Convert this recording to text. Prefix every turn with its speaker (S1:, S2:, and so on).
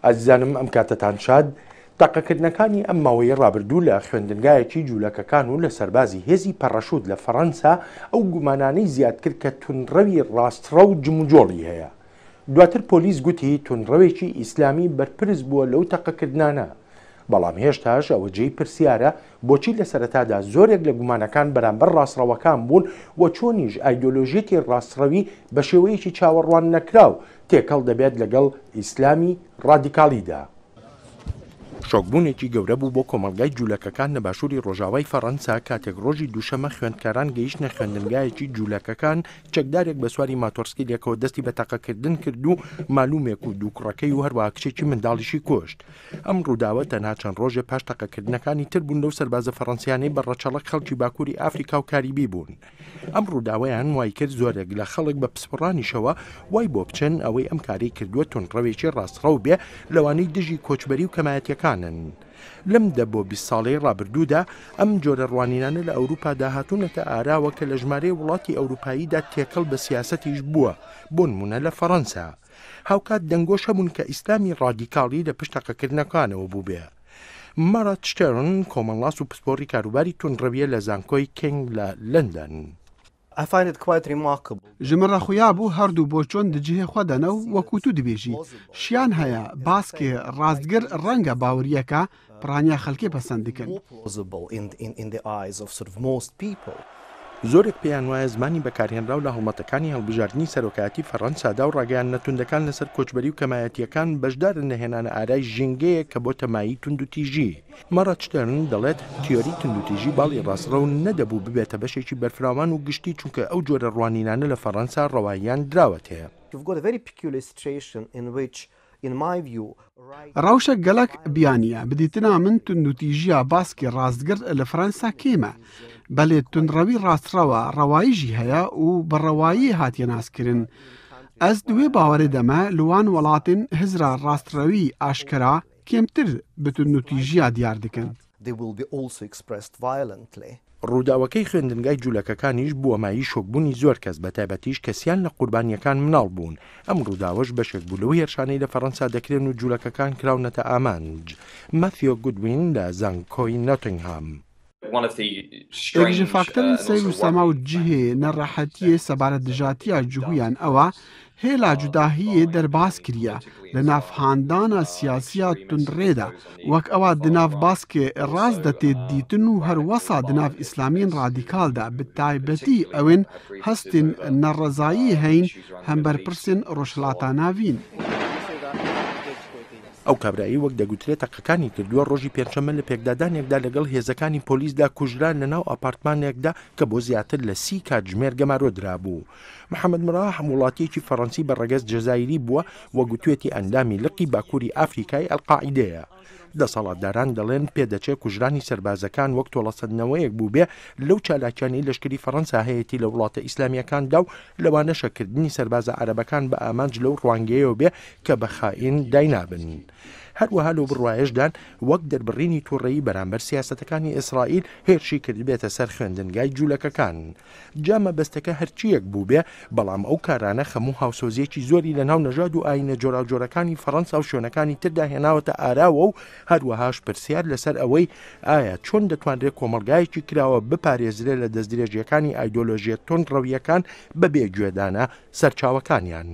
S1: ئازیزانم ئەم کاتتان شاد تەقەکردنەکانی ئەم ماوەی ڕابردوو لە خوێندنگایەکی جوولەکەکان و لە سەربازی هێزی پەڕەشوت لە فەڕەنسا ئەو گومانانەی زیاد کرد کە تونڕەوی ڕاستڕە و جموجۆڵی هەیە. دواتر پۆلیس گوتی تونڕەوێکی ئیسلامی بەرپرس بووە لەو تەقەکردانە. بەڵام هێشتاش ئەوە جێی پرسیارە بۆچی لە سەرەتادا زۆرێک لە گومانەکان بەرامبەر ڕاستڕەوەکان بوون و چۆنیش ئایدۆلۆژیەکی ڕاستڕەوی بە شێوەیەکی چاوەڕوان نەکراو تێکەڵ دەبێت لەگەڵ ئیسلامی ڕادیکاڵیدا. شۆکبوونێکی گەورە بوو بۆ کۆمەڵگای جوولەکەکان لە باشووری ڕۆژاوای فەڕەنسا کاتێک ڕۆژی دووشەمە خوێندکاران گەیشتنە خوێندنگایەکی جوولەکەکان چەکدارێک بە سواری ماتۆرسکیلێکەوە دەستی بە تەقەکردن کرد و مالومێک و دووکڕەکەی و هەروە کچێکی منداڵیشی کۆشت. ئەم ڕووداوە تەنها چەند ڕۆژێ پاش تەقەکردنەکانی تر بوون لەو سەربازە فەڕەنسیانەی بە ڕەچەڵک خەڵکی باکووری ئافریکا و کاریبی بوون. ئەم ڕووداوەیان وای کرد زۆرێک لە خەڵک بە پسپڕانیشەوە وای بۆ بچن ئەوەی ئەم کاری کردووە تونڕەوێکی ڕاستڕەو بێ لەوانەی دژی کۆچبەری و کەمایەتیەکانن. لەم دەبۆ 20 ساڵەی ڕابردوودا ئەم جۆرە ڕوانینانە لە ئەوروپا داهاتوونەتە ئاراوە کە لە ژمارەی وڵاتی ئەوروپاییدا تێکەڵ بە سیاسەتیش بووە بۆ نمونە لە فەڕەنسا. هاوکات دەنگۆش هەبوون کە ئیسلامی ڕادیکاڵی لە پشت تەقەکردنەکانەوە بوو بێ. مارات شتێرن کۆمەڵاس و پسپۆڕی کاروباری تونڕەویە لە زانکۆی کینگ لە لەندەن.
S2: ژمرە خویا بوو هەردوو بۆ چۆن دجهێ خۆدەنە و وەکو تو دەبێژی شیان هەیە باسکێ ڕاستگر ڕەنگە باوریەکە پڕانیا خەڵکی پەسەند دکن.
S1: زۆرێک پێیان وایە زمانی بەکارهێنراو لە هەڵمەتەکانی هەڵبژاردننی سەرۆکایەتی فەڕەنسادا و ڕاگەیان نەتوندەکان لەسەر کۆچبەری و کەمایەتیەکان بەشدارن لە هێنانە ئارای ژینگەیە کە بۆ تەمایی توندوتیژی. مەڕەت شتێرن دەڵێت تیۆری توندوتیژی باڵی ڕاستڕە و نەدەبوو ببێتە بەشێکی بەرفراوان و گشتی چونکە ئەو جۆرە ڕوانینانە لە فەڕەنسا ڕەواییان دراوەت هەیە.
S2: ڕەوشە گەلک بیانیە بدیتنا من توندوتیژیە باسکی ڕاستگرت لە فەڕەنسا کێمە بەلێ تونڕەوی ڕاستڕەوە ڕەواییژی هەیە و بە ڕەوایی هاتیە ناسکردن. ئەس دوێ باوەڕێ دەمە لەوان وڵاتن هزرا ڕاستڕەوی ئاشکرا کێمتر بە توندوتیژیە دیار دکن.
S1: ڕووداوەکەی خوێندنگای جوولەکەکانیش بووە مایی شۆکبوونی زۆر کەس بە تایبەتیش کەسیان لە قوربانیەکان مناڵ بوون. ئەم ڕووداوەش بەشێک بوو لەوەی هێرشانەی لە فەڕەنسا دەکرێن و جوولەکەکان کراونەتە ئامانج. مەثیۆ گودوین لە زانکۆی نۆتینگهام.
S2: یەکجە فاکتەرن سەیر و سەما و جihê نەڕەحەتیê سەبارەت دژاتیە جوهویان ئەوە هێلا جوداهiyê دەرباز کریە لە نافهاندانە سیاسیە تونڕێدا وەک ئەوە دناو باسکێ ڕاست دەتێت دیتن و هەروەسا دناو ئیسلامین ڕادیکالدا بە تایبەتی ئەوێن هەستین نەڕەزایی هەین هەم بەرپرسن ڕۆژهەڵاتە ناوین.
S1: ئەو کابرایی وەک دەگوترێت تەقەکانی کردووە ڕۆژی پێنجشەممە لە پێکدادانێکدا لەگەڵ هێزەکانی پۆلیسدا کوژران لەناو ئاپارتمانێکدا کە بۆ زیاتر لە 30 کاتژمێر گەمارۆ درابوو. محەممەد مراح وڵاتیەکی فەڕەنسی بە ڕەگەز جەزایری بووە و گوتوێتی ئەندامی لقی باکووری ئافریکای ئەلقاعیدەیە. دەسەڵاتداران دەڵێن پێدەچێت کوژرانی سەربازەکان وەک تۆڵەسەدنەوەیەک بوو بێ لەو چالاکیانەی لەشکری فەڕەنسا هەیەی لە وڵاتە ئیسلامیەکاندا و لەوانە شەکردنی سەربازە عەرەبەکان بە ئامانج لەو ڕوانگەیەوە بێ کە بە خائین داینابن. هەروەها لەو بڕواایشدان وەک دەربڕینی تووڕەیی بەرامبەر سیاسەتەکانی ئیسرائیل هێرشی کردبێتە سەر خوێندنگای جوولەکەکان. جامە بەستەکە هەرچیەک بوو بێ بەڵام ئەو کارانە خەموو هاوسۆزیەکی زۆری لە ناو نەژاد و ئاینە جۆراوجۆرەکانی فەڕەنسا و شوێنەکانی تردا هێناوەتە ئاراوە و هەروەهاش پرسیار لەسەر ئەوەی ئایا چۆن دەتوانرێت کۆمەڵگایەکی کراوە بپارێزرێت لە دەستدرێژیەکانی ئایدۆلۆژیە تونڕەویەکان بەبێ گوێدانە سەرچاوەکانیان.